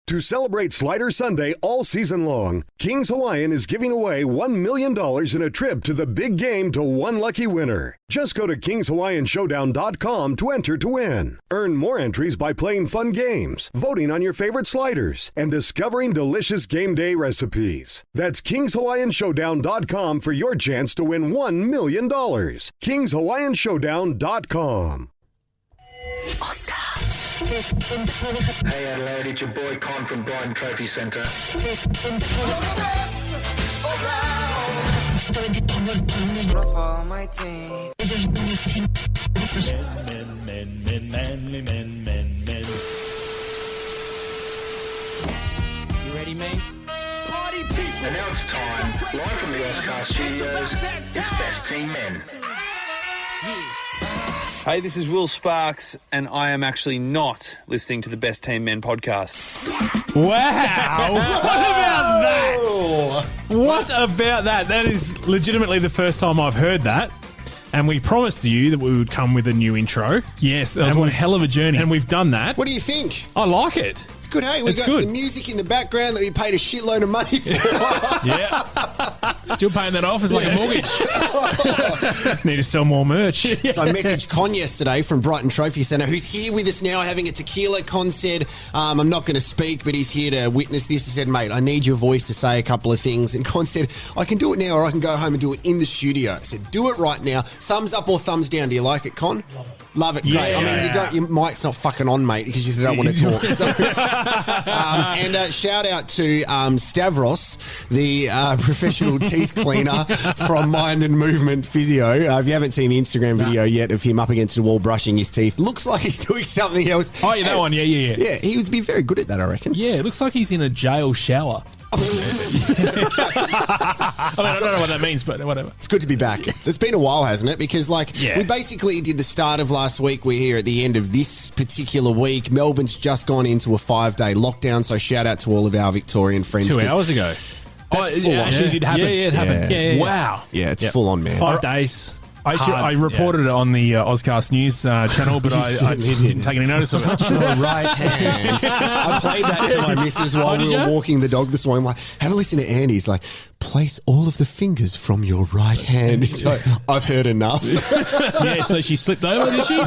To celebrate Slider Sunday all season long, King's Hawaiian is giving away $1 million in a trip to the big game to one lucky winner. Just go to kingshawaiianshowdown.com to enter to win. Earn more entries by playing fun games, voting on your favorite sliders, and discovering delicious game day recipes. That's kingshawaiianshowdown.com for your chance to win $1 million. kingshawaiianshowdown.com. Hey Adelaide, it's your boy Con from Brighton Trophy Centre. Men. You ready, mate? Party people! And now it's time, live from the Oscar Studios, it's Best Team Men. Hey, this is Will Sparks, and I am actually not listening to the Best Team Men podcast. Wow! What about that? What about that? That is legitimately the first time I've heard that. And we promised you that we would come with a new intro. Yes, that was one hell of a journey. And we've done that. What do you think? I like it. It's good, hey? We've got some music in the background that we paid a shitload of money for. Yeah. Still paying that off as like a mortgage. Need to sell more merch. So I messaged Con yesterday from Brighton Trophy Centre, who's here with us now having a tequila. Con said, I'm not going to speak, but he's here to witness this. He said, mate, I need your voice to say a couple of things. And Con said, I can do it now or I can go home and do it in the studio. I said, do it right now. Thumbs up or thumbs down? Do you like it, Con? Love it, great. Yeah, I mean, your mic's not fucking on, mate, because you don't want to talk. So, and shout out to Stavros, the professional teeth cleaner from Mind and Movement Physio. If you haven't seen the Instagram video yet of him up against the wall brushing his teeth, looks like he's doing something else. Oh, yeah, that one, yeah. Yeah, he would be very good at that, I reckon. Yeah, it looks like he's in a jail shower. I don't know what that means, but whatever. It's good to be back. It's been a while, hasn't it? Because, we basically did the start of last week. We're here at the end of this particular week. Melbourne's just gone into a 5-day lockdown, so shout out to all of our Victorian friends. 2 hours ago. It actually did happen. Yeah, it happened. Yeah. Wow. Yeah, it's full on, man. 5 days. I reported it on the Ozcast News channel, but I didn't take any notice of it. Your right hand. I played that to my missus while we were walking the dog this morning. I'm like, have a listen to Andy. He's like, place all of the fingers from your right hand. He's like, I've heard enough. Yeah, so she slipped over, did she?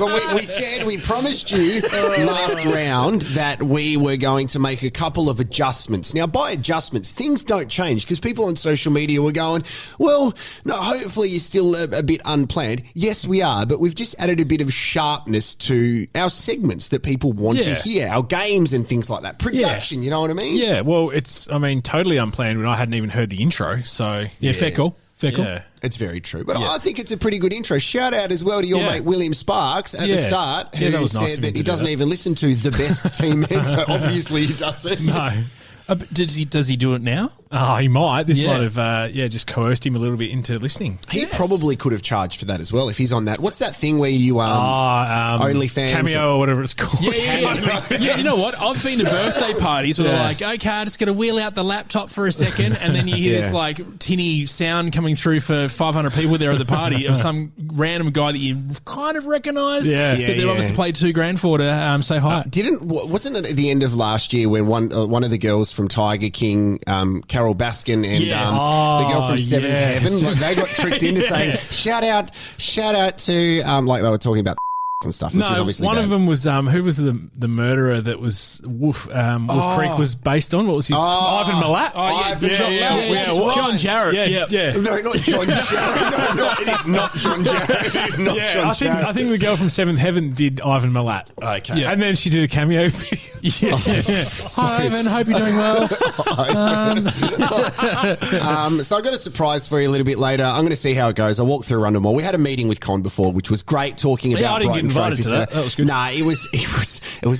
But we promised you last round that we were going to make a couple of adjustments. Now, by adjustments, things don't change because people on social media were going, well, no, hopefully you're still a bit unplanned. Yes, we are, but we've just added a bit of sharpness to our segments that people want to hear, our games and things like that. Production, you know what I mean? Yeah, well, it's, totally unplanned when I hadn't even heard the intro. So, fair call. Yeah. It's very true. But I think it's a pretty good intro. Shout out as well to your mate William Sparks at the start, who that said that he doesn't even listen to the Best Team Men, so obviously he doesn't. No. Does he do it now? Oh, he might. This might have, just coerced him a little bit into listening. He probably could have charged for that as well if he's on that. What's that thing where you OnlyFans? Cameo or whatever it's called. Yeah, you know what? I've been to birthday parties where they're like, okay, I'm just going to wheel out the laptop for a second, and then you hear this tinny sound coming through for 500 people there at the party of some random guy that you kind of recognise, but they obviously paid $2,000 for to say hi. Wasn't it at the end of last year when one of the girls from Tiger King, Carol Baskin and the girl from Seventh Heaven, they got tricked into saying shout out to like they were talking about and stuff. Which is obviously one bad. of them was who was the murderer that was Wolf Creek was based on? What was his Ivan Milat? John Jarrett. Yeah. No, not John Jarrett. No, it is not John Jarrett. It is not John Jarrett. I think the girl from Seventh Heaven did Ivan Milat. Okay. And then she did a cameo video. Hi, Ivan. Hope you're doing well. So I got a surprise for you a little bit later. I'm going to see how it goes. I'll walk through Rundle Mall. We had a meeting with Con before, which was great, talking about Brighton Trophy Centre. That was good. Nah, it was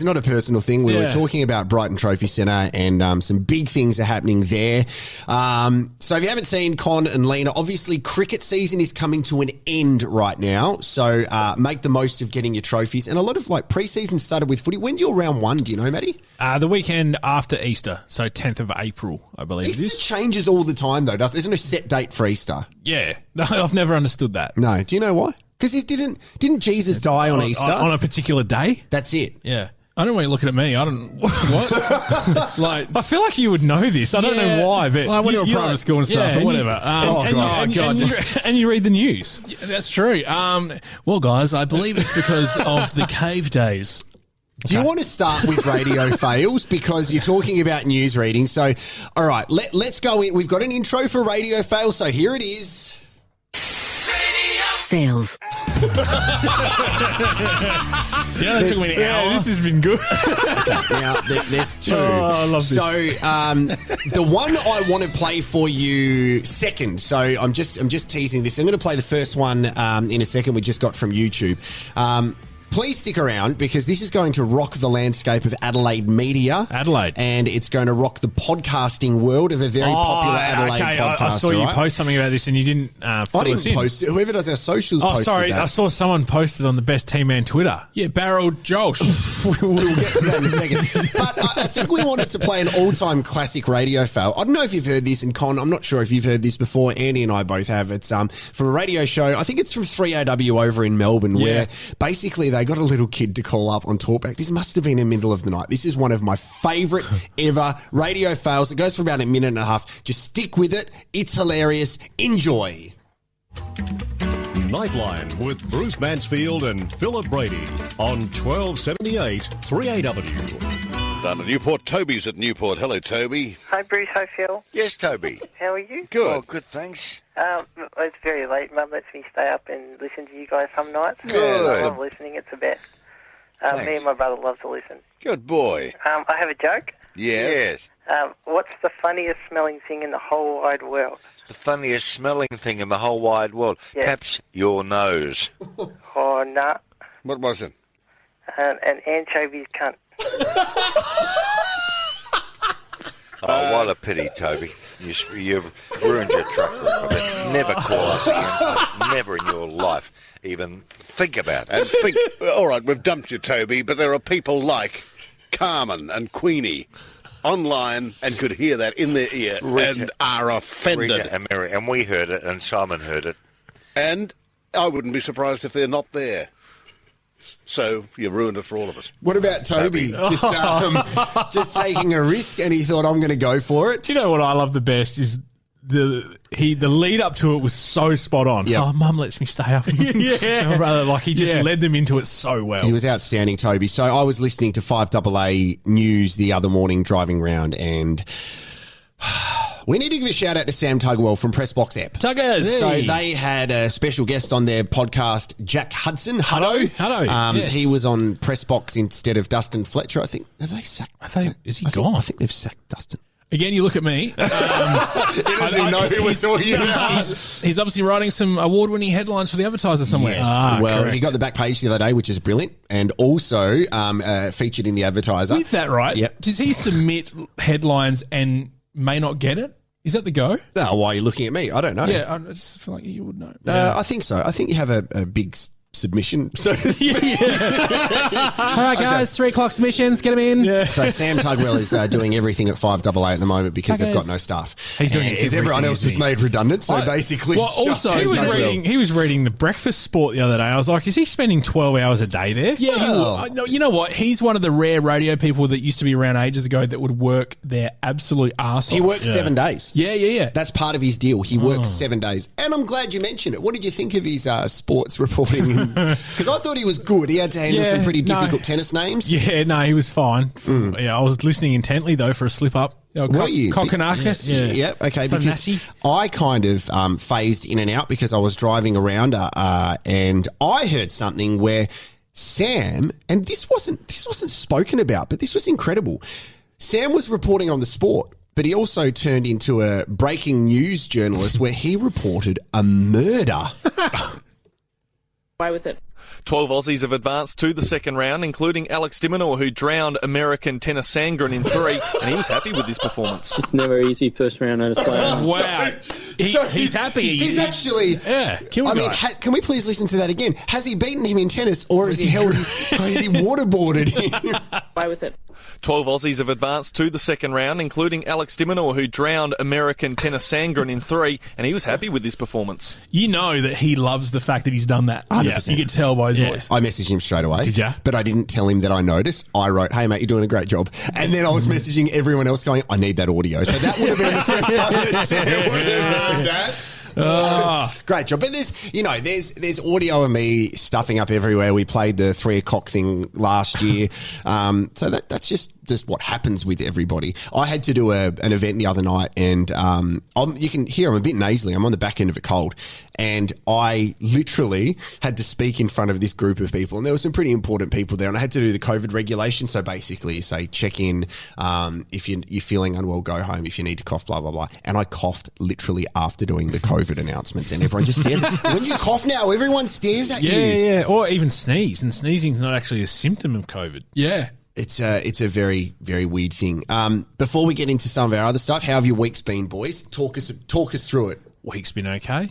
not a personal thing. We were talking about Brighton Trophy Centre and some big things are happening there. So if you haven't seen Con and Lena, obviously cricket season is coming to an end right now. So make the most of getting your trophies. And a lot of pre-season started with footy. When's your round one? Do you know, Matty? The weekend after Easter, so 10th of April, I believe Easter it is. Changes all the time though. There's no set date for Easter. Yeah, no, I've never understood that. No, do you know why? Because didn't Jesus die on Easter? On a particular day? That's it. Yeah. I don't want you looking at me. I don't. What? Like, I feel like you would know this. I don't know why, but well, I went to a private school and stuff, or whatever. And you read the news. Yeah, that's true. Well, guys, I believe it's because of the cave days. Do you want to start with radio fails? Because you're talking about news reading. So, all right, let's go in. We've got an intro for radio fails, so here it is. Fails. Yeah, that took me an hour. This has been good. Now, there's two. I love this. So, the one I want to play for you second. So, I'm just teasing this. I'm going to play the first one in a second. We just got from YouTube. Please stick around because this is going to rock the landscape of Adelaide media. Adelaide. And it's going to rock the podcasting world of a very popular Adelaide podcaster. I saw you right? post something about this and you didn't I fill us didn't in. post it. Whoever does our socials posted Sorry. that. I saw someone posted on the Best Team Man Twitter. Yeah, Barrel Josh. We'll get to that in a second. But I think we wanted to play an all-time classic radio fail. I don't know if you've heard this, and Con, I'm not sure if you've heard this before. Andy and I both have. It's from a radio show. I think it's from 3AW over in Melbourne, where basically they got a little kid to call up on talkback. This must have been in the middle of the night. This is one of my favourite ever radio fails. It goes for about a minute and a half. Just stick with it. It's hilarious. Enjoy. Nightline with Bruce Mansfield and Philip Brady on 1278 3AW. Down to Newport. Toby's at Newport. Hello, Toby. Hi, Bruce. Hi, Phil. Yes, Toby. How are you? Good. Oh, good, thanks. It's very late. Mum lets me stay up and listen to you guys some nights. Good. I love listening. It's the best. Me and my brother love to listen. Good boy. I have a joke. Yes. What's the funniest smelling thing in the whole wide world? The funniest smelling thing in the whole wide world. Yeah. Perhaps your nose. Oh, nah. What was it? An anchovy's cunt. Oh, what a pity, Toby. You've ruined your track record. Never call us again. Never in your life even think about it. And think, all right, we've dumped you, Toby, but there are people like Carmen and Queenie online and could hear that in their ear and are offended. Rita and Mary, and we heard it, and Simon heard it. And I wouldn't be surprised if they're not there. So you ruined it for all of us. What about Toby? Just taking a risk, and he thought, I'm going to go for it. Do you know what I love the best is the lead up to it was so spot on. Yep. Oh, Mum lets me stay up. My brother, like he just led them into it so well. He was outstanding, Toby. So I was listening to 5AA News the other morning driving round, and we need to give a shout out to Sam Tugwell from Pressbox app. Tuggers. So they had a special guest on their podcast, Jack Hudson. Hello. Yes. He was on Pressbox instead of Dustin Fletcher, I think. Have they sacked? Is he gone? I think they've sacked Dustin. Again, you look at me. He doesn't know who we're talking about. He's obviously writing some award-winning headlines for the Advertiser somewhere. Yes. Well, correct. he got the back page the other day, which is brilliant, and also featured in the Advertiser. With that, right? Yep. Does he submit headlines and may not get it? Is that the go? Oh, why are you looking at me? I don't know. Yeah, I just feel like you would know. I think so. I think you have a big submission. So All right, guys, 3 o'clock submissions, get them in. Yeah. So Sam Tugwell is doing everything at 5AA at the moment because they've got no staff. He's doing because everyone else was made redundant. So basically, also he was reading the Breakfast Sport the other day. I was like, is he spending 12 hours a day there? Yeah, he will. You know what? He's one of the rare radio people that used to be around ages ago that would work their absolute arse off. He works 7 days. Yeah. That's part of his deal. He works 7 days. And I'm glad you mentioned it. What did you think of his sports reporting? Because I thought he was good. He had to handle some pretty difficult tennis names. Yeah, no, he was fine. Yeah, I was listening intently, though, for a slip-up. Were you? Kokonakis? Yeah, okay. So because nasty. I kind of phased in and out because I was driving around and I heard something where Sam, and this wasn't spoken about, but this was incredible. Sam was reporting on the sport, but he also turned into a breaking news journalist where he reported a murder. Away with it. 12 Aussies have advanced to the second round, including Alex Diminor, who drowned American Tennis Sangren in 3, and he was happy with this performance. It's never easy, first round in Australia. Wow. he's happy. He's actually. Yeah, kill I guy. mean, can we please listen to that again? Has he beaten him in tennis, or has he held his? Has he waterboarded him? Why with it? 12 Aussies have advanced to the second round, including Alex Diminor, who drowned American Tennis Sangren in 3, and he was happy with this performance. You know that he loves the fact that he's done that. 100%. You could tell by his voice. I messaged him straight away. Did ya? But I didn't tell him that I noticed. I wrote, "Hey mate, you're doing a great job," and then I was messaging everyone else going, "I need that audio." So that would have been the first time that Sam would have heard that. Great job. But there's audio of me stuffing up everywhere. We played the 3 o'clock thing last year. So that's just what happens with everybody. I had to do an event the other night, and you can hear I'm a bit nasally. I'm on the back end of a cold, and I literally had to speak in front of this group of people, and there were some pretty important people there, and I had to do the COVID regulation. So basically, you say check in, if you're feeling unwell, go home. If you need to cough, blah blah blah. And I coughed literally after doing the COVID announcements, and everyone just stares. When you cough now, everyone stares at you. Yeah, or even sneeze, and sneezing's not actually a symptom of COVID. Yeah. It's a very, very weird thing. Before we get into some of our other stuff, how have your weeks been, boys? Talk us through it. Week's been okay.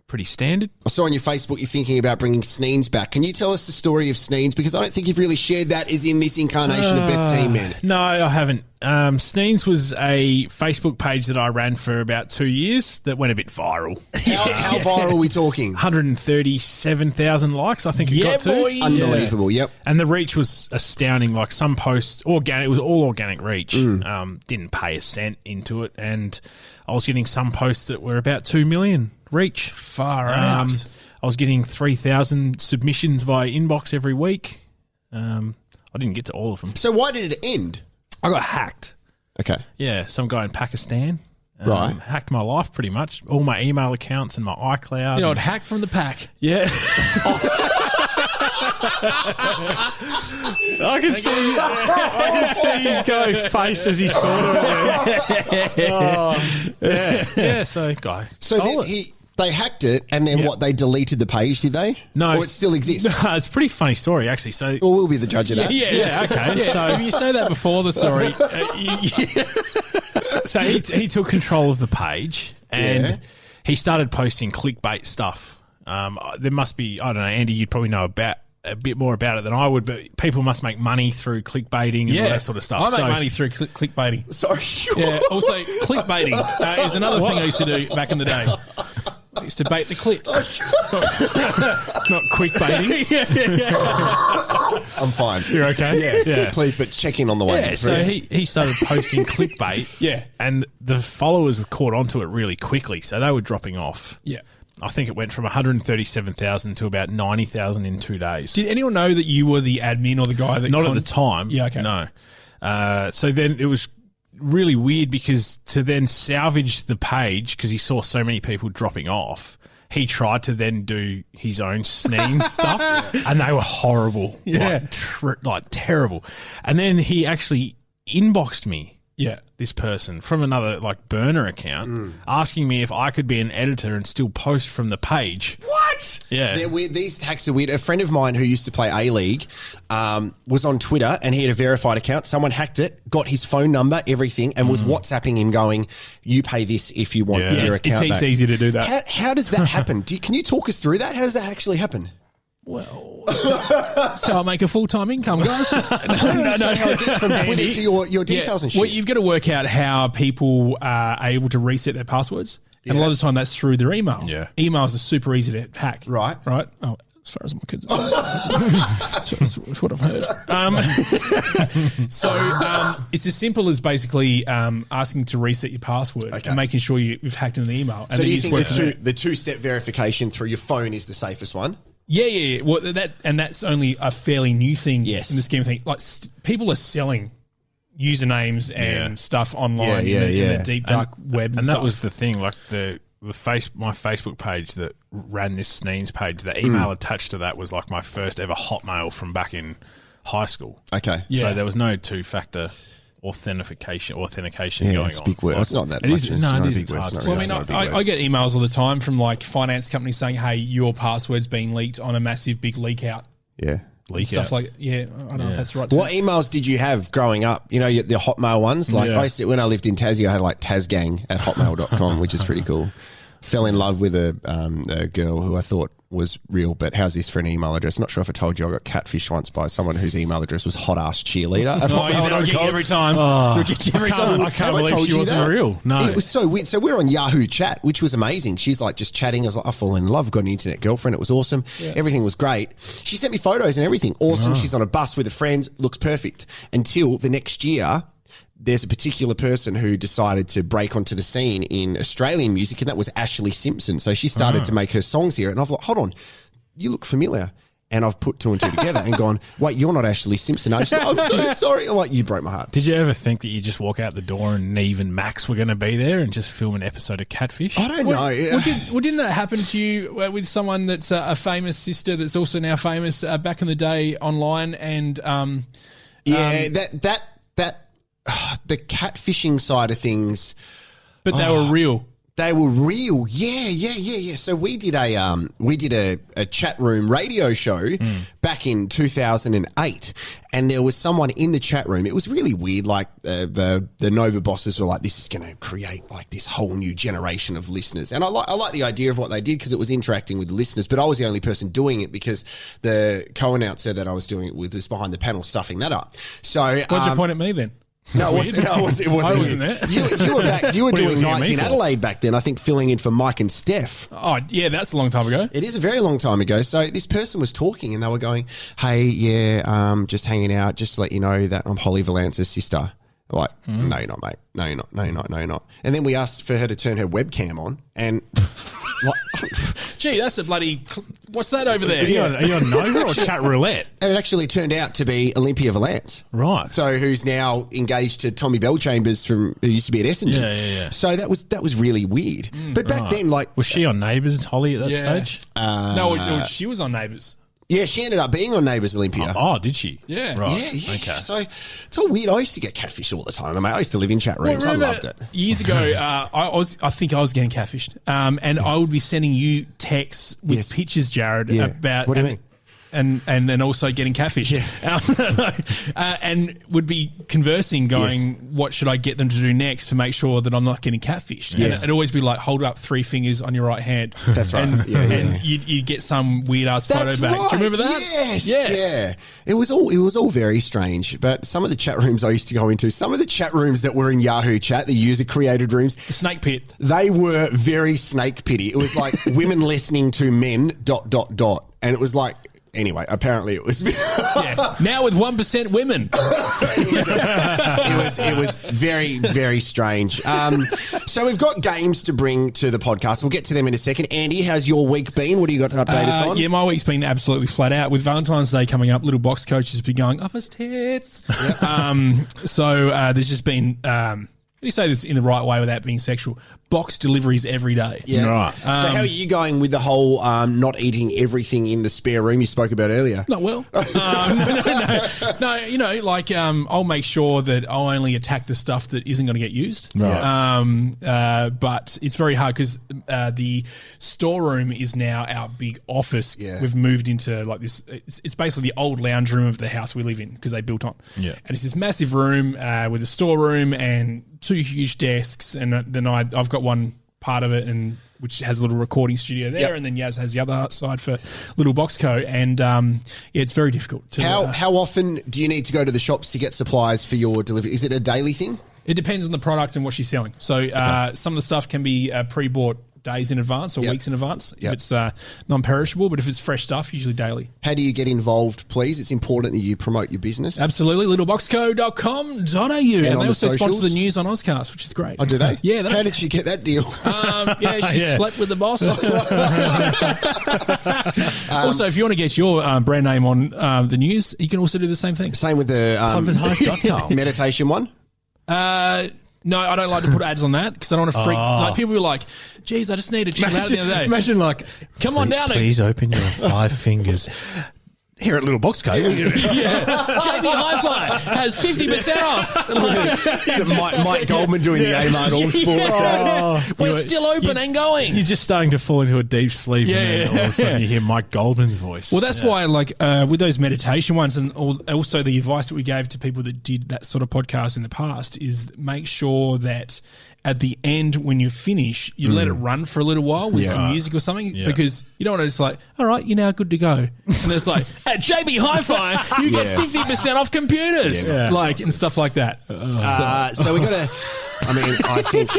Pretty standard. I saw on your Facebook you're thinking about bringing Sneans back. Can you tell us the story of Sneans? Because I don't think you've really shared that as in this incarnation of Best Team Men. No, I haven't. Sneans was a Facebook page that I ran for about 2 years that went a bit viral. How viral are we talking? 137,000 likes, I think it got to. Boy. Unbelievable, yep. And the reach was astounding. Like some posts, organic, it was all organic reach. Didn't pay a cent into it. And I was getting some posts that were about 2 million reach. Far out. I was getting 3,000 submissions via inbox every week. I didn't get to all of them. So why did it end? I got hacked. Okay. Yeah, some guy in Pakistan. Right. Hacked my life pretty much. All my email accounts and my iCloud. You know, hack from the pack. Yeah. I can see his guy's face as he thought of it. Yeah, so guy. So they hacked it, and then what? They deleted the page, did they? No, or it still exists. No, it's a pretty funny story actually. So, well, we'll be the judge of that. Yeah, okay. So if you say that before the story, so he took control of the page and he started posting clickbait stuff. There must be, I don't know, Andy, you'd probably know a bit more about it than I would, but people must make money through clickbaiting and all that sort of stuff. I make money through clickbaiting. Sorry. Yeah. Also, clickbaiting is another thing I used to do back in the day. I used to bait the clip. Not quick baiting. I'm fine. You're okay? Yeah. Please, but check in on the way. Yeah, so he started posting clickbait. Yeah. And the followers were caught onto it really quickly, so they were dropping off. Yeah. I think it went from 137,000 to about 90,000 in 2 days. Did anyone know that you were the admin or the guy that... Not at the time. Yeah, okay. No. So then it was really weird because to then salvage the page, because he saw so many people dropping off, he tried to then do his own Sneans stuff, and they were horrible. Yeah. Like terrible. And then he actually inboxed me. Yeah. This person from another like burner account asking me if I could be an editor and still post from the page. What? Yeah. They're weird. These hacks are weird. A friend of mine who used to play A-League was on Twitter and he had a verified account. Someone hacked it, got his phone number, everything, and was WhatsApping him going, you pay this if you want your account It's heaps back. easy to do that. How does that happen? Can you talk us through that? How does that actually happen? Well, that's how I make a full-time income, guys. No. How it gets from Twitter to your details and shit. Well, you've got to work out how people are able to reset their passwords. And a lot of the time that's through their email. Yeah. Emails are super easy to hack. Right. Oh, as far as my kids are that's what I've heard. It's as simple as basically asking to reset your password and making sure you've hacked in the email. So do you think the two-step verification through your phone is the safest one? Yeah. Well, that's only a fairly new thing in the scheme of things. Like people are selling usernames and stuff online in the deep dark web, and that was the thing. Like my Facebook page that ran this Sneans page, the email attached to that was like my first ever Hotmail from back in high school. Okay, so there was no two-factor authentication going on. It's a big word. It's not that it much. Is, it's no, not it a is. big word. Hard. It's Well, not I get emails all the time from like finance companies saying, "Hey, your password's being leaked on a massive big leak out." Yeah. Stuff like I don't know if that's the right term. What emails did you have growing up? You know, the Hotmail ones. Like I used to, when I lived in Tassie, I had like tasgang@hotmail.com, which is pretty cool. fell in love with a girl who I thought was real, but how's this for an email address? Not sure if I told you I got catfished once by someone whose email address was hot ass cheerleader. I'll get you every time. I'll get you every time. I can't believe she wasn't real. No. It was so weird. So we're on Yahoo Chat, which was amazing. She's like just chatting. I was like, I've fallen in love. Got an internet girlfriend. It was awesome. Yeah. Everything was great. She sent me photos and everything. Awesome. She's on a bus with her friends. Looks perfect. Until the next year, there's a particular person who decided to break onto the scene in Australian music, and that was Ashley Simpson. So she started to make her songs here. And I've like, hold on, you look familiar. And I've put two and two together and gone, wait, you're not Ashley Simpson. I'm so sorry. I'm like, you broke my heart. Did you ever think that you just walk out the door and Neve and Max were going to be there and just film an episode of Catfish? I don't know. Didn't that happen to you with someone that's a famous sister that's also now famous back in the day online? And the catfishing side of things. But they were real. They were real. Yeah. So we did a chat room radio show back in 2008, and there was someone in the chat room. It was really weird. Like the Nova bosses were like, this is going to create like this whole new generation of listeners. And I like the idea of what they did because it was interacting with the listeners, but I was the only person doing it because the co-announcer that I was doing it with was behind the panel stuffing that up. So what's your point at me then? No, it wasn't. I wasn't there. You were back. You were doing nights in Adelaide back then. I think filling in for Mike and Steph. Oh yeah, that's a long time ago. It is a very long time ago. So this person was talking, and they were going, "Hey, yeah, just hanging out. Just to let you know that I'm Holly Valance's sister." Like, no, you're not, mate. No, you're not. No, you're not. No, you're not. And then we asked for her to turn her webcam on, and gee, that's a bloody. What's that over there? Are you on Nova or Chat Roulette? And it actually turned out to be Olympia Valance, right? So who's now engaged to Tommy Bellchambers who used to be at Essendon. Yeah. So that was really weird. But back then, like, was she on Neighbours, Holly, at that stage? No, she was on Neighbours. Yeah, she ended up being on Neighbours, Olympia. Oh, did she? Yeah. Right. Yeah. Okay. So it's all weird. I used to get catfished all the time. I mean, I used to live in chat rooms. I loved it. Years ago, I think I was getting catfished. And I would be sending you texts with pictures, Jared, about... What do you mean? And then also getting catfished. Yeah. And would be conversing, going, what should I get them to do next to make sure that I'm not getting catfished? Yes. And it'd always be like, hold up 3 fingers on your right hand. That's right. And you'd get some weird-ass photo back. Right. Do you remember that? Yes. Yeah. It was all very strange. But some of the chat rooms I used to go into, some of the chat rooms that were in Yahoo Chat, the user-created rooms. The snake pit. They were very snake pitty. It was like women listening to men ... And it was like... Anyway, apparently it was... Now with 1% women. It was very, very strange. So we've got games to bring to the podcast. We'll get to them in a second. Andy, how's your week been? What do you got to update us on? Yeah, my week's been absolutely flat out. With Valentine's Day coming up, Little Box Coach has been going, off his tits. So there's just been... how do you say this in the right way without being sexual? Box deliveries every day. Yeah. Right. So how are you going with the whole not eating everything in the spare room you spoke about earlier? Not well. No, you know, like I'll make sure that I'll only attack the stuff that isn't going to get used. Right. But it's very hard because the storeroom is now our big office. Yeah. We've moved into like this. It's basically the old lounge room of the house we live in because they built on. Yeah. And it's this massive room with a storeroom and 2 huge desks, and then I've got one part of it and which has a little recording studio there, and then Yaz has the other side for Little Box Co. And it's very difficult. How often do you need to go to the shops to get supplies for your delivery? Is it a daily thing? It depends on the product and what she's selling. So some of the stuff can be pre-bought days in advance or weeks in advance if it's non-perishable, but if it's fresh stuff, usually daily. How do you get involved, please? It's important that you promote your business. Absolutely. littleboxco.com.au. And they also sponsor the news on Ozcast, which is great. Oh, do they? Yeah. How did she get that deal? She slept with the boss. Also, if you want to get your brand name on the news, you can also do the same thing. Same with the meditation one? No, I don't like to put ads on that because I don't want to freak. Like people are like, "Geez, I just need to chill out the other day." Imagine like, come on down. Please open your 5 fingers. Here at Little Box Co. JB Hi-Fi has 50% off. Mike Goldman doing the A-Mart All Sports. We're still open and going. You're just starting to fall into a deep sleep, and then all of a sudden you hear Mike Goldman's voice. Well, that's why, like, with those meditation ones, and also the advice that we gave to people that did that sort of podcast in the past is make sure that at the end when you finish, you let it run for a little while with some music or something because you don't want to just like, all right, you're now good to go. And it's like, at JB Hi-Fi, you get 50% off computers, like and stuff like that. So we got to. I mean, I think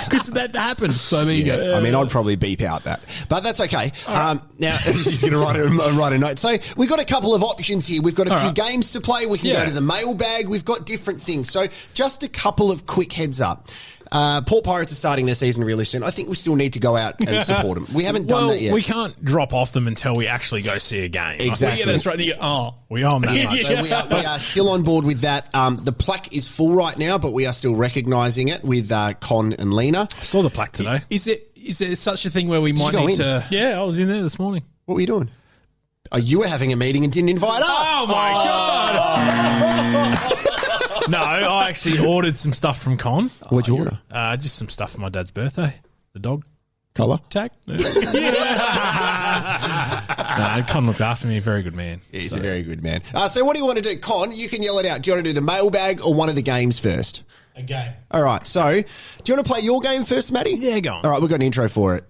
because that happens. So there you go. I mean, I'd probably beep out that, but that's okay. Now she's going to write a note. So we've got a couple of options here. We've got a few games to play. We can go to the mailbag. We've got different things. So just a couple of quick heads up. Port Pirates are starting their season really soon. I think we still need to go out and support them. We haven't done that yet. We can't drop off them until we actually go see a game. Exactly. Yeah, that's right. We own that much. So we are still on board with that. The plaque is full right now, but we are still recognising it with Con and Lena. I saw the plaque today. Is there such a thing where we might need to... Yeah, I was in there this morning. What were you doing? Oh, you were having a meeting and didn't invite us. Oh, my God. No, I actually ordered some stuff from Con. What'd you order? Just some stuff for my dad's birthday. The dog. Colour? Tag. No, Con looked after me. Very good man. Yeah, he's a very good man. So what do you want to do? Con, you can yell it out. Do you want to do the mailbag or one of the games first? A game. All right. So do you want to play your game first, Matty? Yeah, go on. All right, we've got an intro for it.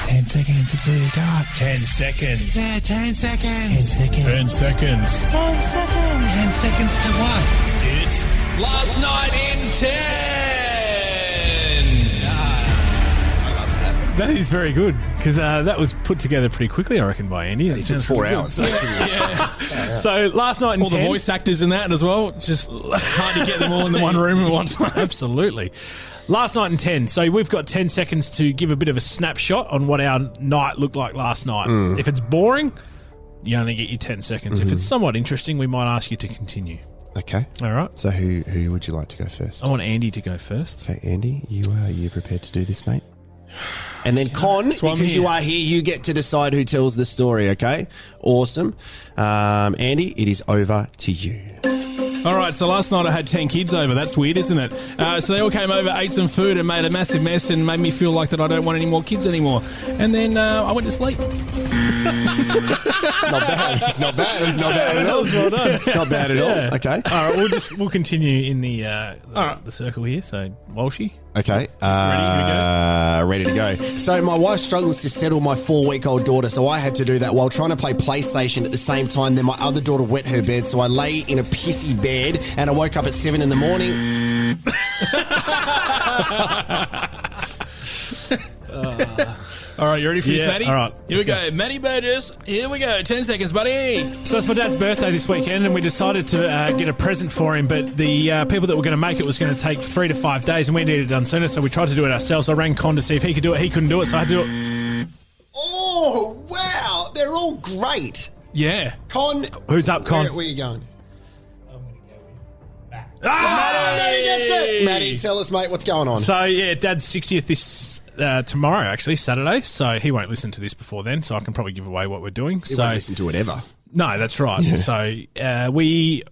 10 seconds until you got 10 seconds. Yeah, 10 seconds. 10 seconds. 10 seconds. 10 seconds. 10 seconds to what? It's Last Night in 10. That is very good because that was put together pretty quickly, I reckon, by Andy. It took 4 hours. So Last Night in 10. All the voice actors in that as well. Just hard to get them all in the one room at one time. Absolutely. Last Night in 10. So we've got 10 seconds to give a bit of a snapshot on what our night looked like last night. If it's boring, you only get your 10 seconds. If it's somewhat interesting, we might ask you to continue. Okay. All right. So who would you like to go first? I want Andy to go first. Okay, Andy, you prepared to do this, mate? And then Con, because you are here, you get to decide who tells the story, okay? Awesome. Andy, it is over to you. All right, so last night I had 10 kids over. That's weird, isn't it? So they all came over, ate some food and made a massive mess and made me feel like that I don't want any more kids anymore. And then I went to sleep. Not bad. It's not bad. It's not bad at all. Well done. It's not bad at all. Okay. All right, we'll continue in the circle here. So Walshy. Okay. Ready to go. So my wife struggles to settle my 4-week-old daughter, so I had to do that while trying to play PlayStation at the same time. Then my other daughter wet her bed, so I lay in a pissy bed, and I woke up at 7 in the morning. All right, you ready for this, Matty? All right. Here we go. Matty Burgess. Here we go. 10 seconds, buddy. So it's my dad's birthday this weekend, and we decided to get a present for him, but the people that were going to make it was going to take 3 to 5 days, and we needed it done sooner, so we tried to do it ourselves. I rang Con to see if he could do it. He couldn't do it, so I had to do it. Oh, wow. They're all great. Yeah. Con. Who's up, Con? Where are you going? Matty gets it. Matty, tell us, mate, what's going on? So, yeah, Dad's 60th this tomorrow, actually, Saturday. So he won't listen to this before then, so I can probably give away what we're doing. He won't listen to it ever. No, that's right. Yeah. So we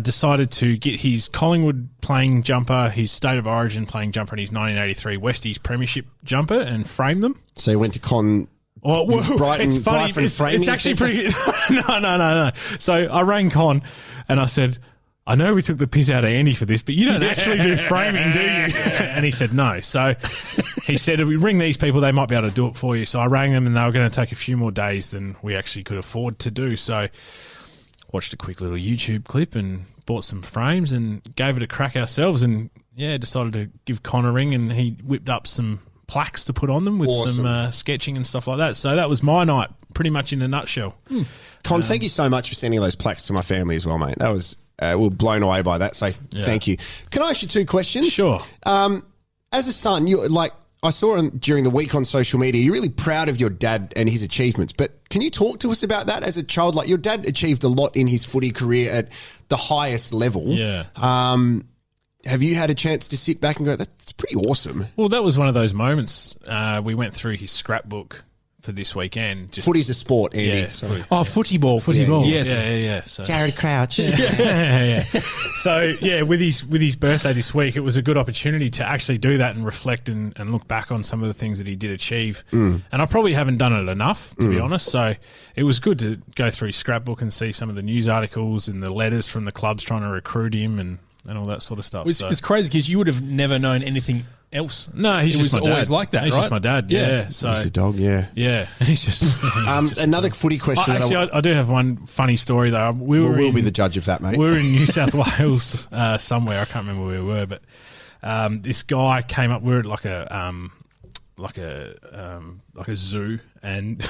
decided to get his Collingwood playing jumper, his State of Origin playing jumper, and his 1983 Westies Premiership jumper and frame them. So he went to Con... Oh, well, Brighton, it's funny. It's actually pretty... No. So I rang Con and I said... I know we took the piss out of Andy for this, but you don't actually do framing, do you? And he said no. So he said, if we ring these people, they might be able to do it for you. So I rang them and they were going to take a few more days than we actually could afford to do. So watched a quick little YouTube clip and bought some frames and gave it a crack ourselves and, decided to give Con a ring and he whipped up some plaques to put on them with some sketching and stuff like that. So that was my night, pretty much in a nutshell. Con, thank you so much for sending those plaques to my family as well, mate. That was... we're blown away by that, so thank you. Can I ask you 2 questions? Sure. As a son, I saw during the week on social media, you're really proud of your dad and his achievements, but can you talk to us about that as a child? Like, your dad achieved a lot in his footy career at the highest level. Yeah. Have you had a chance to sit back and go, that's pretty awesome? Well, that was one of those moments. We went through his scrapbook for this weekend. Footy's a sport, Andy. Yeah, footy ball. Yes. Yeah. So. Jared Crouch. Yeah. So, with his birthday this week, it was a good opportunity to actually do that and reflect and look back on some of the things that he did achieve. And I probably haven't done it enough, to be honest. So it was good to go through his scrapbook and see some of the news articles and the letters from the clubs trying to recruit him and and all that sort of stuff. It's crazy because you would have never known anything else. No, he's just my dad. Always like that. He's right? just my dad. Yeah. So He's a dog, yeah. yeah, he's just Another footy question. I do have one funny story though. We'll be the judge of that, mate. We were in New South Wales somewhere. I can't remember where we were, but this guy came up. We were at like a zoo, and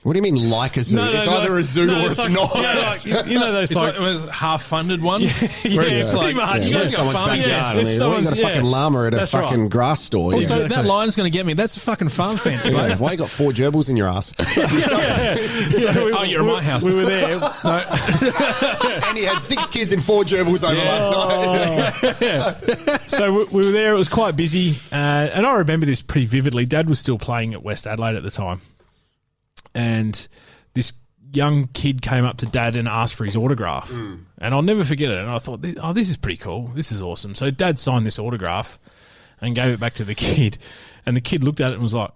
what do you mean like a zoo? It's either a zoo or it's not. You know those It was half-funded one. Yeah, it's like, pretty much. you guys got Someone's farming. backyard. It's Why you got a someone's- fucking llama at a That's fucking right. grass store? Also, Yeah. that lion's going to get me. That's a fucking farm fence, Yeah, mate. why you got 4 gerbils in your ass? Oh, you're at my house. We were there. And he had 6 kids and 4 gerbils over last night. So we were there. It was quite busy, and I remember this pretty vividly. Dad was still playing at West Adelaide at the time, and this young kid came up to Dad and asked for his autograph, and I'll never forget it. And I thought, oh, this is pretty cool. This is awesome. So Dad signed this autograph and gave it back to the kid, and the kid looked at it and was like,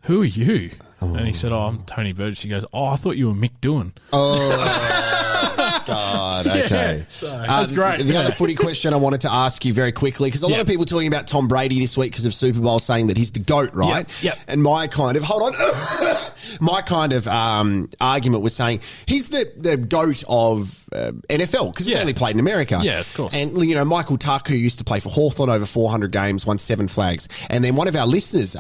"Who are you?" And he said, "Oh, I'm Tony Burgess." He goes, "Oh, I thought you were Mick Doohan." Oh, God. Okay. That's great. The other footy question I wanted to ask you very quickly, because a lot of people talking about Tom Brady this week because of Super Bowl, saying that he's the GOAT, right? Yep. And my kind of, my kind of argument was saying he's the GOAT of NFL because he's only played in America. Yeah, of course. And, you know, Michael Tuck, who used to play for Hawthorn over 400 games, won 7 flags. And then one of our listeners,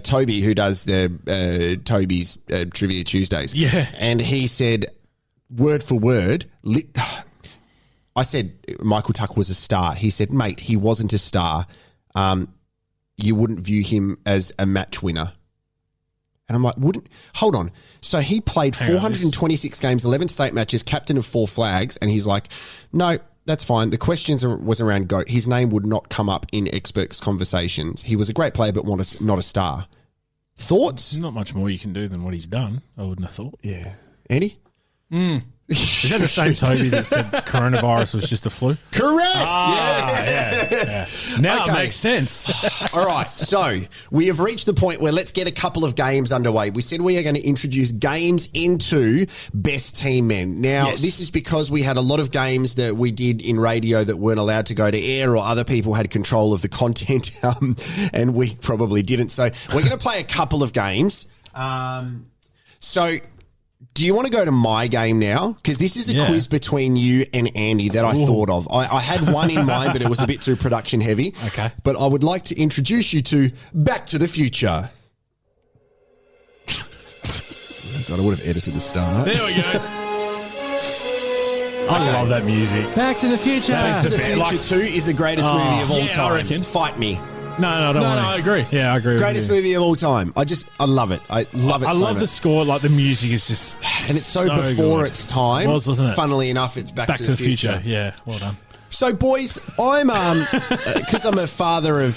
Toby, who does the Toby's Trivia Tuesdays. Yeah. And he said, word for word, I said Michael Tuck was a star. He said, mate, he wasn't a star. You wouldn't view him as a match winner. And I'm like, hold on. So he played 426 games, 11 state matches, captain of 4 flags, and he's like, no, that's fine. The questions was around GOAT. His name would not come up in experts' conversations. He was a great player, but not a star. Thoughts? Not much more you can do than what he's done, I wouldn't have thought. Yeah. Andy? Is that the same Toby that said coronavirus was just a flu? Correct. Yeah. Now Okay. it makes sense. All right, so we have reached the point where let's get a couple of games underway. We said we are going to introduce games into Best Team Men. Now, this is because we had a lot of games that we did in radio that weren't allowed to go to air, or other people had control of the content, and we probably didn't. So we're going to play a couple of games. So do you want to go to my game now? Because this is a quiz between you and Andy that I thought of. I had one in mind, but it was a bit too production heavy. Okay. But I would like to introduce you to Back to the Future. God, I would have edited the start. There we go. I love that music. Back to the Future. Back to the Future 2 is the greatest movie of all yeah, time. I reckon. Fight me. No, I don't want to. I agree. Yeah, I agree. Greatest with you. movie of all time. I love it. I love it I so love much. the score. Like the music is just, And it's so before good. its time. It was, wasn't it? Funnily enough, it's Back Back to the Future. Yeah, well done. So, boys, I'm because I'm a father of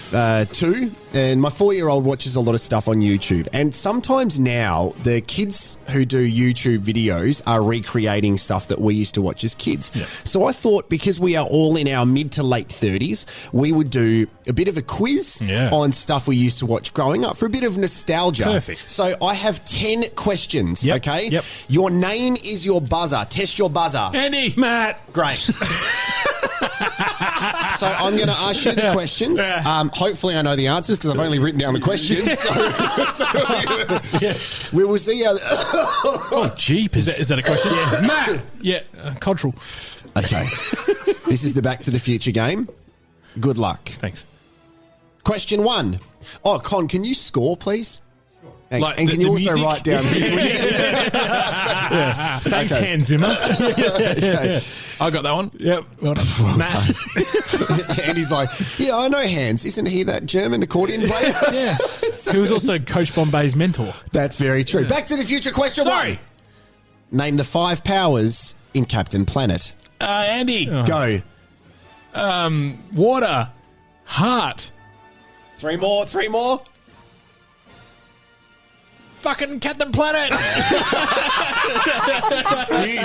2, and my 4-year-old watches a lot of stuff on YouTube. And sometimes now, the kids who do YouTube videos are recreating stuff that we used to watch as kids. Yeah. So I thought, because we are all in our mid to late 30s, we would do a bit of a quiz on stuff we used to watch growing up for a bit of nostalgia. Perfect. So I have 10 questions. Yep. Okay. Yep. Your name is your buzzer. Test your buzzer. Andy. Matt. Great. So I'm going to ask you the questions. Hopefully I know the answers because I've only written down the questions. So we will see how... Oh, jeepers. Is that a question? Yeah. Matt. Yeah, cultural. Okay. This is the Back to the Future game. Good luck. Thanks. Question 1. Oh, Con, can you score, please? Thanks. Like and can you also music? write down... Thanks, Okay. Hans Zimmer. Okay. I got that one. Yep. Well done. Matt. And he's like, yeah, I know Hans. Isn't he that German accordion player? Yeah. He was also Coach Bombay's mentor. That's very true. Back to the Future question 1. Name the 5 powers in Captain Planet. Andy. Go. Water. Heart. 3 more. Fucking Captain Planet.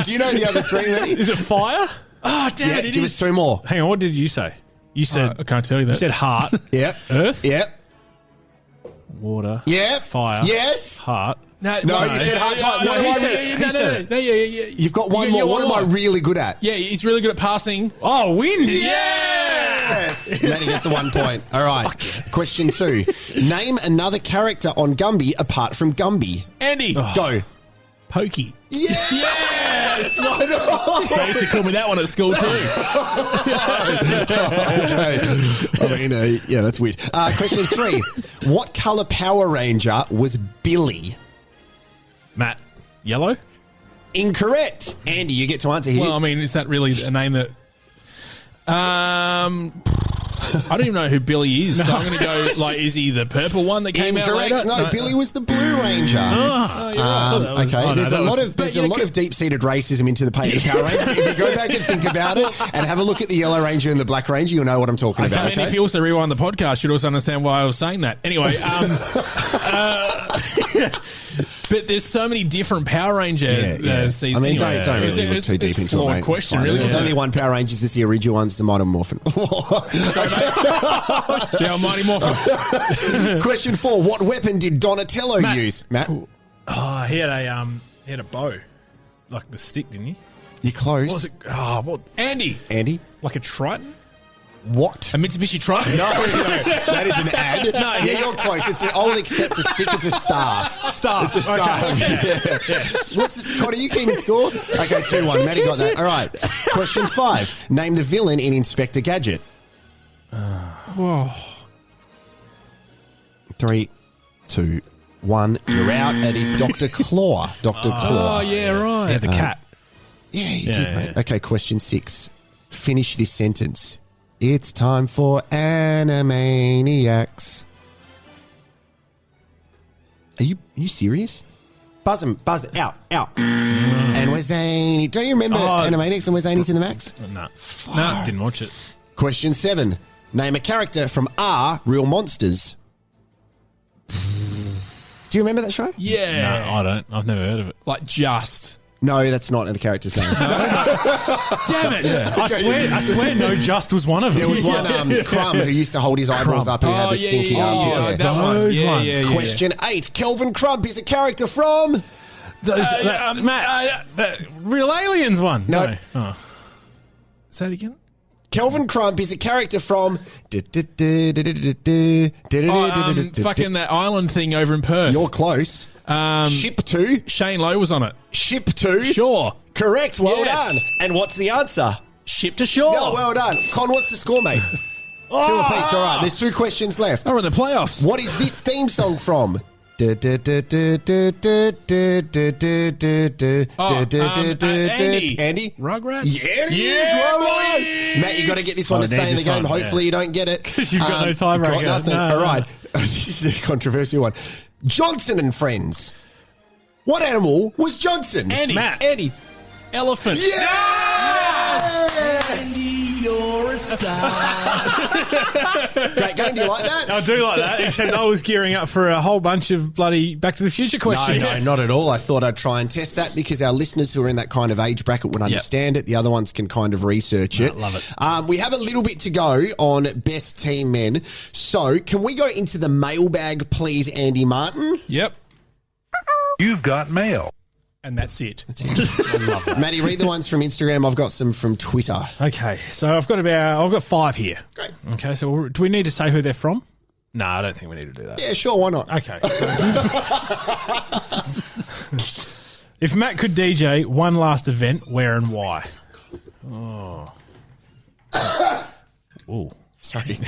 Do you know the other 3, Lenny? Is it fire? Oh, damn it. It Give is. us 3 more. Hang on, what did you say? You said I can't tell you that. You said heart, Yeah. earth, Yeah. water, Yeah. fire, Yes. heart. No, you said heart type. What am I re- No, You've got one You more. get What one am I more. really good at? Yeah, he's really good at passing. Oh, wind. Yeah! Yes. Matty gets the 1 point. All right. Question 2. Name another character on Gumby apart from Gumby. Andy. Go. Pokey. Yes! They used to call me that one at school too. Okay. I mean, yeah, that's weird. Question 3. What colour Power Ranger was Billy? Matt. Yellow? Incorrect. Andy, you get to answer here. Well, I mean, is that really a name that... I don't even know who Billy is, so I'm going to go, like, is he the purple one that came out later? No, Billy was the Blue Ranger. You're right. Okay, there's a lot of deep-seated racism into the painted Power Rangers. If you go back and think about it and have a look at the Yellow Ranger and the Black Ranger, you'll know what I'm talking about. And if you also rewind the podcast, you'd also understand why I was saying that. Anyway, but there's so many different Power Ranger seasons. I mean, don't really look too deep into it, mate. Question, really. There's only one Power Rangers. It's the original one's the Mighty Morphin. Yeah, Mighty Morphin. Question 4. What weapon did Donatello use? Matt? Oh, he had a bow. Like the stick, didn't he? You're close. What was it? Oh, what? Andy. Like a Triton? What? A Mitsubishi Triton? No, that is an ad. No, you're close. I'll accept a stick. It's a staff. Staff. It's a staff. Okay. Yes. What's the score? Are you keeping score? Okay, 2-1. Matty got that. All right. Question 5. Name the villain in Inspector Gadget. Whoa. 3, 2, 1. You're out. It is Dr. Claw. Dr. Claw. Oh, yeah, right. Yeah, the cat. Yeah, you did, mate. Okay, question 6. Finish this sentence. It's time for Animaniacs. Are you serious? Buzz out. And we're zany. Don't you remember Animaniacs and we're zany to the max? No, didn't watch it. Question 7. Name a character from Real Monsters. Do you remember that show? Yeah. No, I don't. I've never heard of it. Like Just. No, that's not a character's name. Damn it. Yeah. I swear no Just was one of them. There was one Crumb who used to hold his eyebrows up who had the stinky arm. That one. Yeah. Question 8. Kelvin Crump is a character from... Matt, the Real Aliens one. No. Oh. Say it again. Kelvin Crump is a character from... Fucking that island thing over in Perth. You're close. Ship 2. Shane Lowe was on it. Ship 2. Sure. Correct. Well done. And what's the answer? Ship to shore. Yeah, well done. Con, what's the score, mate? 2 apiece. All right, there's 2 questions left. Oh, we're in the playoffs. What is this theme song from? Andy. Rugrats? Yeah, it is. Well done. Matt, you got to get this one to stay in the game. Hopefully you don't get it. Because you've got no tiebreaker. Got nothing. All right. This is a controversial one. Johnson and Friends. What animal was Johnson? Andy. Matt. Andy. Elephant. Yes! Andy, you're a star. Great game. Do you like that? I do like that, except I was gearing up for a whole bunch of bloody Back to the Future questions. No, not at all. I thought I'd try and test that because our listeners who are in that kind of age bracket would understand it. The other ones can kind of research it. Love it. We have a little bit to go on Best Team Men. So can we go into the mailbag, please, Andy Martin? Yep. You've got mail. And that's it. I love that. Matty, read the ones from Instagram. I've got some from Twitter. Okay, so I've got 5 here. Great. Okay, so do we need to say who they're from? No, I don't think we need to do that. Yeah, sure, why not? Okay. So if Matt could DJ one last event, where and why? Oh. Oh. Sorry.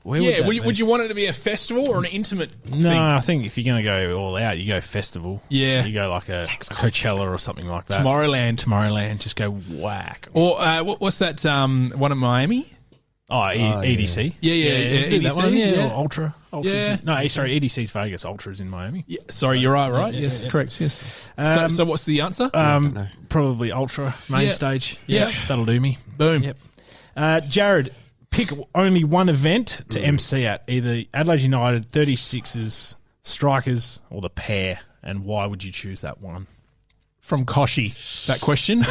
Would you want it to be a festival or an intimate thing? No, I think if you're going to go all out, you go festival. Yeah. You go like a Coachella or something like that. Tomorrowland. Just go whack. Or what's that one in Miami? Oh, EDC. Yeah. EDC. That one, yeah. Or Ultra. Yeah. No, sorry, EDC's Vegas. Ultra's in Miami. Yeah. Sorry, you're right? Yes, that's correct. Yes. So what's the answer? Probably Ultra main stage. Yeah. That'll do me. Boom. Yep. Jared, pick only one event to MC at, either Adelaide United, 36ers, Strikers, or the Pair, and why would you choose that one? From Koshi, that question.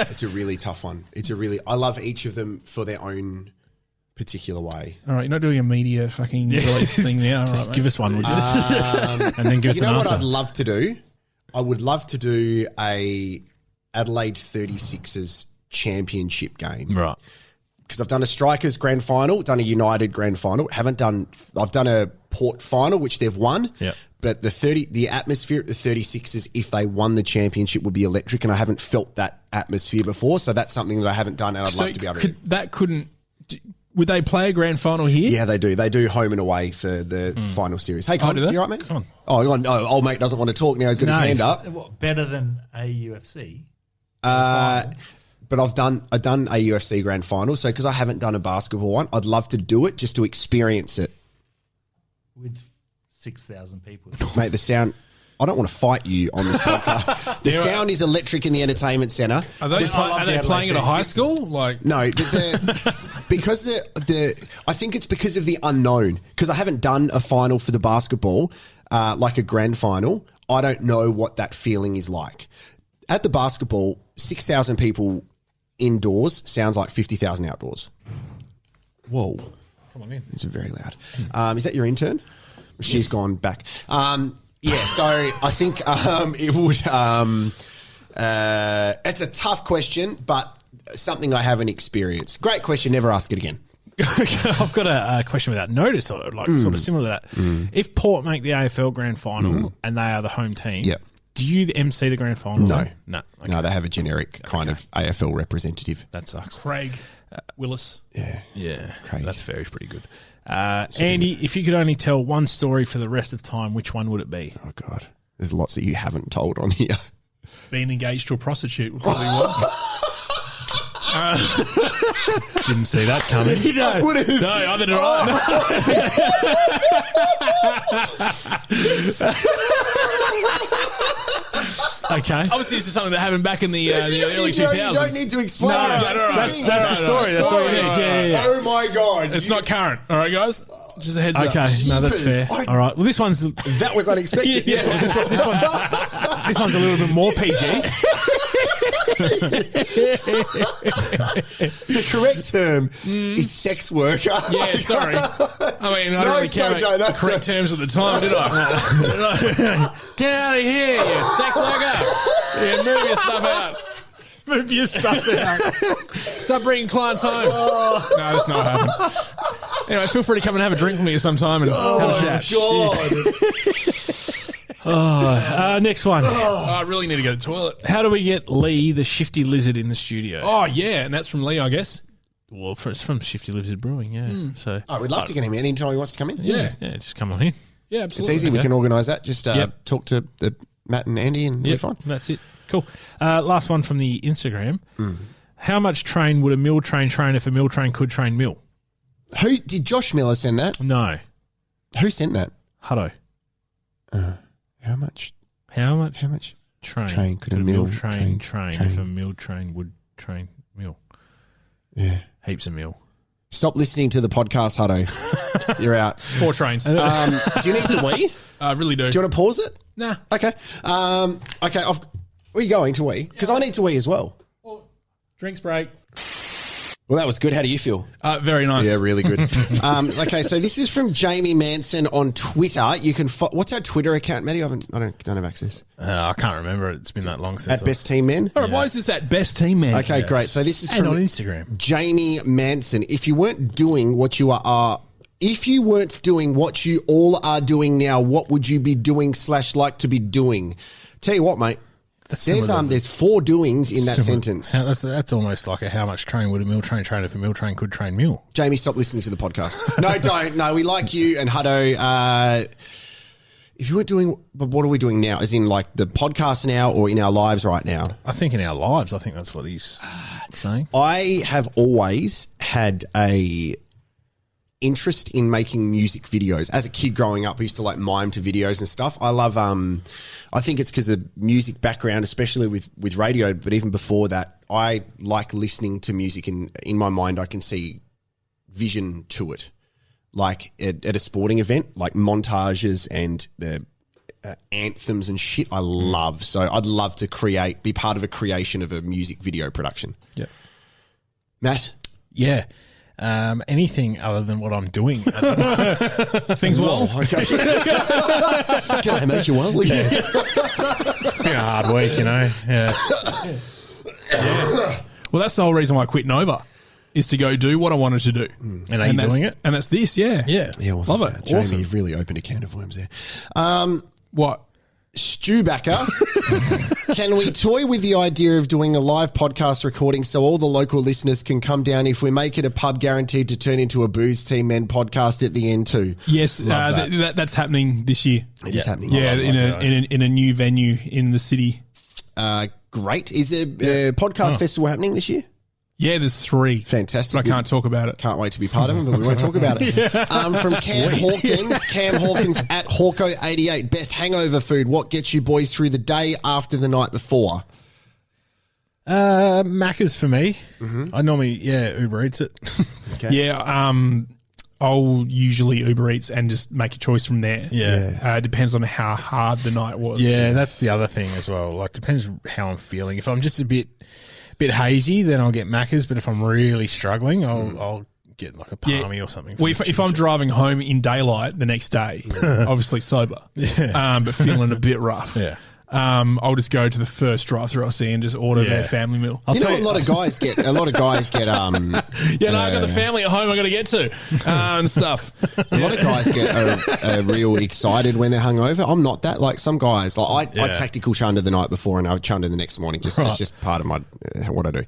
It's a really tough one. I love each of them for their own particular way. All right, you're not doing a media fucking release thing now. Just right, give us one, would you? And then give us an answer. You know what I'd love to do? I would love to do a Adelaide 36ers championship game. Right. because I've done a Strikers grand final, done a United grand final. I've done a Port final, which they've won. Yeah. But the atmosphere at the 36ers, if they won the championship, would be electric, and I haven't felt that atmosphere before. So that's something that I haven't done, and I'd love to be able to do. Would they play a grand final here? Yeah, they do. They do home and away for the final series. Hey, Con, you all right, mate? Come on. Oh, no, old mate doesn't want to talk now. He's got his hand up. What, better than a UFC? But I've done a UFC grand final, so because I haven't done a basketball one, I'd love to do it just to experience it. With 6,000 people. Mate, the sound... I don't want to fight you on this podcast. The sound is electric in the entertainment centre. Are they playing at a high school? No, because I think it's because of the unknown. Because I haven't done a final for the basketball, like a grand final. I don't know what that feeling is like. At the basketball, 6,000 people indoors sounds like 50,000 outdoors. Whoa. Come on in. It's very loud. Is that your intern? She's gone back. Yeah, so I think it would... it's a tough question, but something I haven't experienced. Great question, never ask it again. I've got a question without notice, sort of similar to that. If Port make the AFL Grand Final and they are the home team, do you MC the Grand Final? No. No. Okay. No, they have a generic kind of AFL representative. That sucks. Craig Willis. Yeah. Craig. That's pretty good. Andy, if you could only tell one story for the rest of time, which one would it be? Oh, God. There's lots that you haven't told on here. Being engaged to a prostitute would probably work. Didn't see that coming. I would have. No, either did I. Okay. Obviously, this is something that happened back in the early 2000s. You don't need to explain. No, that's the story. That's what we need. Yeah. Oh, my God. It's not current. All right, guys? Just a heads up. Okay, no, that's fair. All right. Well, this one's... That was unexpected. Yeah. This one's a little bit more PG. The correct term is sex worker. Yeah, sorry. I mean, I don't really care about the correct terms at the time, did I? Get out of here, you sex worker. Yeah, move your stuff out. Move your stuff out. Stop bringing clients home. No, that's not what happened. Anyway, feel free to come and have a drink with me sometime and have a chat. God. Next one. I really need to go to the toilet. How do we get Lee, the shifty lizard, in the studio? Oh, yeah, and that's from Lee, I guess. Well, it's from Shifty Lizard Brewing, yeah. So, we'd love to get him in anytime he wants to come in. Yeah, just come on in. Yeah, absolutely. It's easy. We can organise that. Just talk to Matt and Andy and we're fine. That's it. Cool. Last one from the Instagram. How much train would a mill train if a mill train could train mill? Who did Josh Miller send that? No. Who sent that? Hutto. How much train could a mill train if a mill train would train mill? Yeah. Heaps of mill. Stop listening to the podcast, Hutto. You're out. 4 trains. Do you need to wee? I really do. Do you want to pause it? Nah. Okay. Where are you going to wee? Because I need to wee as well. Drinks break. Well, that was good. How do you feel? Very nice. Yeah, really good. Okay, so this is from Jamie Manson on Twitter. You can what's our Twitter account, Matty? I don't have access. I can't remember. It's been that long since. At Best Team Men? All right, why is this at Best Team Men? Okay, great. So this is and from on Instagram. Jamie Manson. If you weren't doing what you if you weren't doing what you all are doing now, what would you be doing / like to be doing? Tell you what, mate. There's 4 doings in that sentence. That's almost like a how much train would a mill train if a mill train could train mill. Jamie, stop listening to the podcast. No, don't. No, we like you and Hutto. If you weren't doing, but what are we doing now? As in like the podcast now or in our lives right now? I think in our lives. I think that's what he's saying. I have always had a interest in making music videos. As a kid growing up, I used to like mime to videos and stuff. I love, I think it's because of the music background, especially with radio, but even before that, I like listening to music and in my mind I can see vision to it. Like at a sporting event, like montages and the anthems and shit I love. So I'd love to be part of a creation of a music video production. Yeah. Matt? Yeah. Anything other than what I'm doing. Things well. Okay. Can I make you well? Yeah. It's been a hard week, you know. Yeah. Well, that's the whole reason why I quit Nova. is to go do what I wanted to do. And are you that's- doing it? And that's this, yeah. Yeah. Yeah, well, Love fuck it. that. Jamie, Awesome. you've really opened a can of worms there. What? Stu Backer, can we toy with the idea of doing a live podcast recording so all the local listeners can come down if we make it a pub guaranteed to turn into a Booze Team Men podcast at the end too? Yes, that's happening this year. It is happening. Yeah, in a new venue in the city. Great. Is there a podcast festival happening this year? Yeah, there's 3. Fantastic. But I can't talk about it. Can't wait to be part of them, but we won't talk about it. From Cam Hawkins at Hawko88. Best hangover food. What gets you boys through the day after the night before? Macca's for me. I normally, Uber Eats it. Okay. Yeah, I'll usually Uber Eats and just make a choice from there. Yeah. It depends on how hard the night was. Yeah, that's the other thing as well. Like, depends how I'm feeling. If I'm just a bit hazy, then I'll get Macca's. But if I'm really struggling, I'll get like a palmy or something. Well, if I'm driving home in daylight the next day, obviously sober, but feeling a bit rough, I'll just go to the first drive-through I see and just order their family meal. A lot of guys get. I got the family at home I got to get to and stuff. A lot of guys get real excited when they're hungover. I'm not that. Like some guys, I tactical chunder the night before and I chunder the next morning. It's just part of my what I do.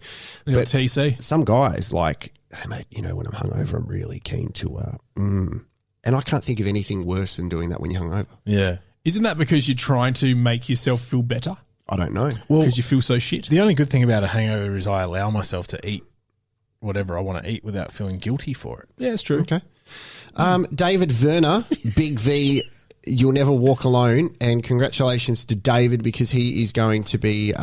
But TC. Some guys like, hey mate, when I'm hungover, I'm really keen to. And I can't think of anything worse than doing that when you're hungover. Yeah. Isn't that because you're trying to make yourself feel better? I don't know. Well, because you feel so shit. The only good thing about a hangover is I allow myself to eat whatever I want to eat without feeling guilty for it. Yeah, it's true. Okay. David Werner, Big V, you'll never walk alone. And congratulations to David because he is going to be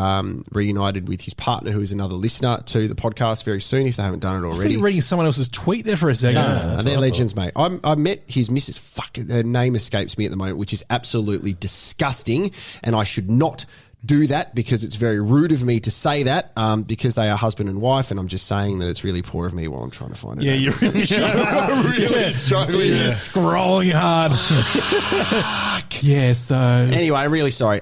reunited with his partner, who is another listener to the podcast very soon, if they haven't done it I already. think reading someone else's tweet there for a second. And they're legends, mate. I met his missus. Fuck, her name escapes me at the moment, which is absolutely disgusting. And I should not do that because it's very rude of me to say that because they are husband and wife. And I'm just saying that it's really poor of me while I'm trying to find it. Yeah, you're really struggling. You're scrolling hard. Yeah, so. Anyway, I'm really sorry.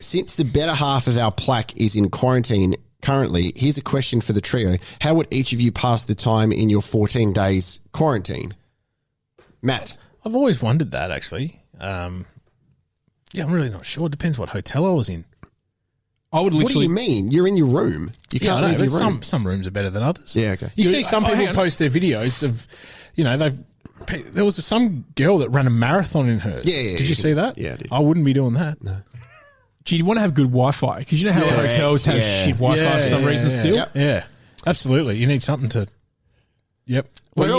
Since the better half of our plaque is in quarantine currently, here's a question for the trio. How would each of you pass the time in your 14 days quarantine? Matt. I've always wondered that, actually. Yeah, I'm really not sure. It depends what hotel I was in. I would literally. What do you mean? You're in your room. You can't leave your room. Some rooms are better than others. Yeah, okay. You see some people post their videos of, there was some girl that ran a marathon in hers. Yeah. Did you see that? Yeah, I did. I wouldn't be doing that. No. Do you want to have good Wi-Fi? Because you know how hotels have shit Wi-Fi for some reason still? Yep. Yeah, absolutely. You need something to... Yep. There's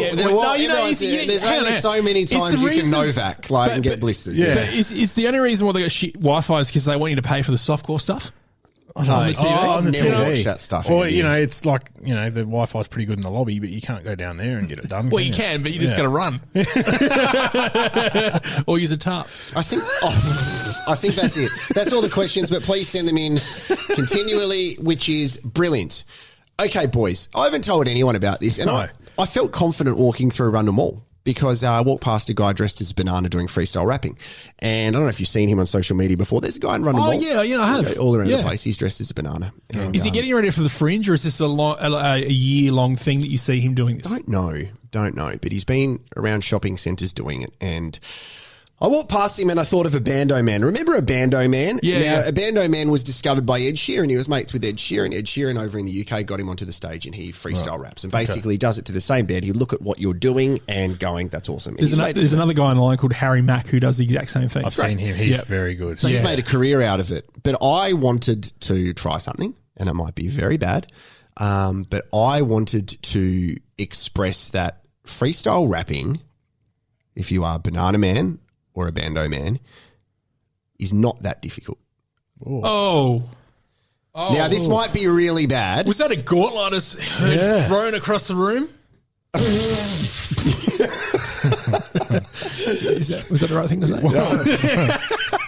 only so many times you can Novak and get blisters. Yeah. But is the only reason why they got shit Wi-Fi is because they want you to pay for the softcore stuff? On the TV? On the Never TV. watched that stuff. Or, it's like, the Wi-Fi's pretty good in the lobby, but you can't go down there and get it done. Well, you can, but you just got to run. Or use a tarp. I think that's it. That's all the questions, but please send them in continually, which is brilliant. Okay, boys, I haven't told anyone about this, and I felt confident walking through Rundle Mall because I walked past a guy dressed as a banana doing freestyle rapping. And I don't know if you've seen him on social media before. There's a guy in Rundle Mall. Oh, yeah, I have. All around the place. He's dressed as a banana. And, is he getting ready for the Fringe, or is this a year-long thing that you see him doing this? Don't know. But he's been around shopping centres doing it, and... I walked past him and I thought of a Bando Man. Remember a Bando Man? Yeah. A Bando Man was discovered by Ed Sheeran. He was mates with Ed Sheeran. Ed Sheeran over in the UK got him onto the stage and he freestyle raps. And basically does it to the same bed. He'd look at what you're doing and going, that's awesome. There's another guy online called Harry Mack who does the exact same thing. I've seen him. He's very good. So he's made a career out of it. But I wanted to try something, and it might be very bad, but I wanted to express that freestyle rapping, if you are Banana Man or a Bando Man, is not that difficult. Oh. Now, this might be really bad. Was that a gauntlet thrown across the room? Was that the right thing to say?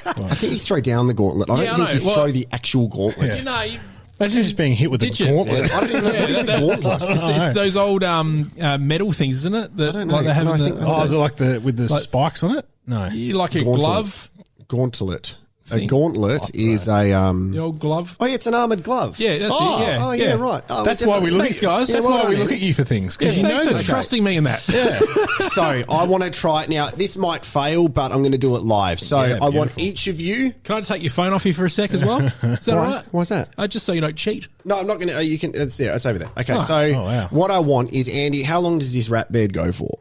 I think you throw down the gauntlet. I don't think you throw the actual gauntlet. Yeah. Imagine just being hit with a gauntlet. Yeah, I don't even know. What is a gauntlet? It's those old metal things, isn't it? That, I don't know. Like they have with the spikes on it? No. You like a glove? Gauntlet. A gauntlet is a the old glove. Oh yeah, it's an armoured glove. Yeah, that's it. Yeah. Oh yeah, right. Oh, That's why we look at guys. Yeah, That's well why we done, look Andy. at you for things because you know thanks, that okay. trusting me in that. Yeah. So I want to try it now. This might fail, but I'm going to do it live. So Yeah, I want beautiful. each of you. Can I take your phone off you for a sec as well? Is that all right? Why's that? Just so you don't cheat. No, I'm not going to. You can. It's there. It's over there. Okay. So wow. what I want is Andy. How long does this rap bed go for?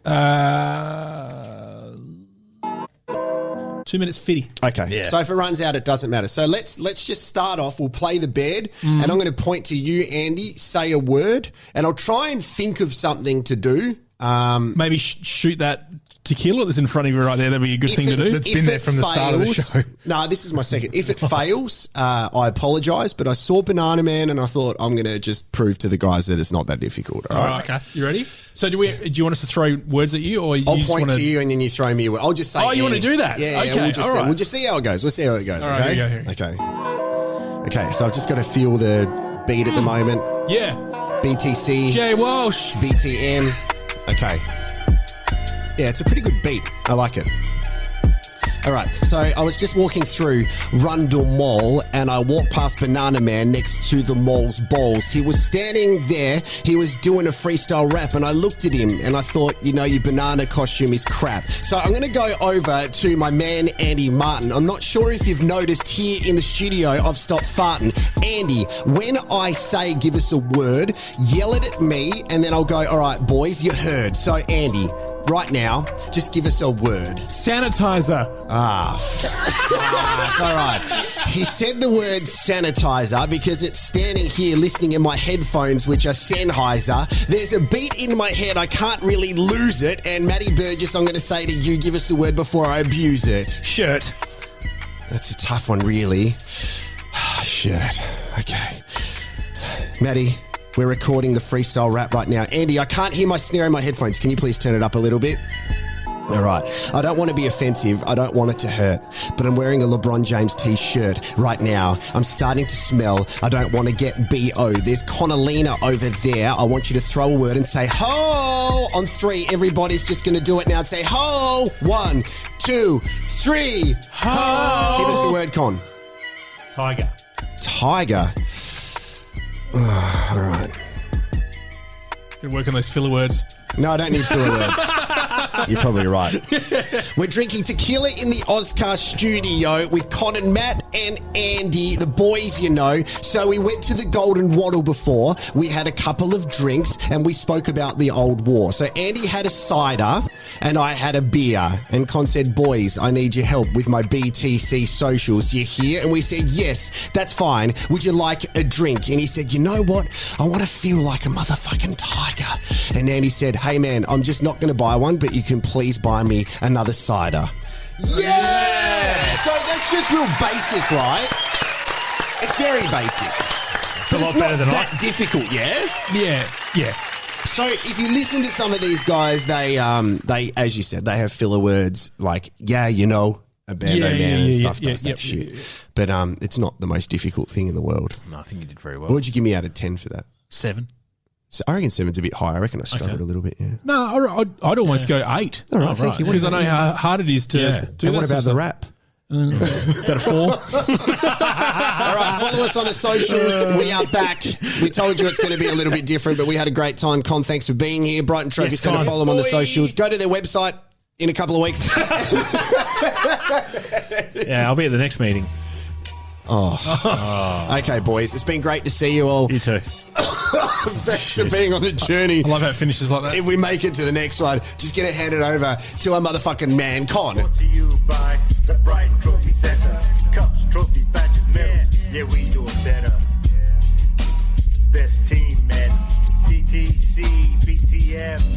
2 minutes 50. Okay. So if it runs out, it doesn't matter. So let's just start off. We'll play the bed, and I'm going to point to you, Andy. Say a word, and I'll try and think of something to do. Maybe shoot that tequila that's in front of you right there. That'd be a good thing to do. That's been there from the start of the show. No, this is my second. If it fails, I apologise, but I saw Banana Man and I thought I'm going to just prove to the guys that it's not that difficult. All right? Okay. You ready? So do you want us to throw words at you, or you I'll just point wanna... to you and then you throw me a word. I'll just say. Oh, you want to Andy. do that? Yeah. Okay. We'll just all right. We'll just see how it goes. We'll see how it goes. All right, okay. here we go, Okay. So I've just got to feel the beat at the moment. Yeah. BTC. Jay Walsh. BTN. Okay. Yeah, it's a pretty good beat. I like it. All right, so I was just walking through Rundle Mall and I walked past Banana Man next to the mall's bowls. He was standing there, he was doing a freestyle rap, and I looked at him and I thought, your banana costume is crap. So I'm going to go over to my man, Andy Martin. I'm not sure if you've noticed here in the studio, I've stopped farting. Andy, when I say give us a word, yell it at me and then I'll go, all right, boys, you heard. So Andy, right now, just give us a word. Sanitizer. All right. He said the word sanitizer because it's standing here listening in my headphones, which are Sennheiser. There's a beat in my head. I can't really lose it. And Matty Burgess, I'm going to say to you, give us a word before I abuse it. Shirt. That's a tough one, really. Shirt. Okay. Matty, we're recording the freestyle rap right now. Andy, I can't hear my snare in my headphones. Can you please turn it up a little bit? All right. I don't want to be offensive. I don't want it to hurt. But I'm wearing a LeBron James t-shirt right now. I'm starting to smell. I don't want to get B.O. There's Connolina over there. I want you to throw a word and say, ho! On 3, everybody's just going to do it now and say, ho! 1, 2, 3. Ho! Give us a word, Con. Tiger. Tiger. All right. Good work on those filler words. No, I don't need filler words. You're probably right. We're drinking tequila in the Oscar studio with Con and Matt and Andy, the boys, So we went to the Golden Wattle before. We had a couple of drinks and we spoke about the old war. So Andy had a cider and I had a beer. And Con said, boys, I need your help with my BTC socials. You here? And we said, yes, that's fine. Would you like a drink? And he said, you know what? I want to feel like a motherfucking tiger. And Andy said, hey man, I'm just not going to buy one, but you can please buy me another cider. Yeah! So that's just real basic, right? It's very basic. It's a lot better than that difficult, yeah? Yeah. So if you listen to some of these guys, they as you said, they have filler words like, a bando man and stuff does that shit. Yeah. But it's not the most difficult thing in the world. No, I think you did very well. What would you give me out of 10 for that? 7. So I reckon 7's a bit high. I reckon I struggled a little bit, yeah. No, I'd almost go 8. All right, thank you. Because I know how hard it is to do And that. what about the rap? About a 4. All right, follow us on the socials. We are back. We told you it's going to be a little bit different, but we had a great time. Con, thanks for being here. Brighton Trophy's going to follow them on the socials. Go to their website in a couple of weeks. Yeah, I'll be at the next meeting. Okay, boys. It's been great to see you all. You too. Thanks for being on the journey. I love how it finishes like that. If we make it to the next one, just get it handed over to our motherfucking man, Con. Brought to you by the Brighton Trophy Center. Cups, trophy, badges, medals. Yeah, we do it better. Best team, man. BTC, BTM.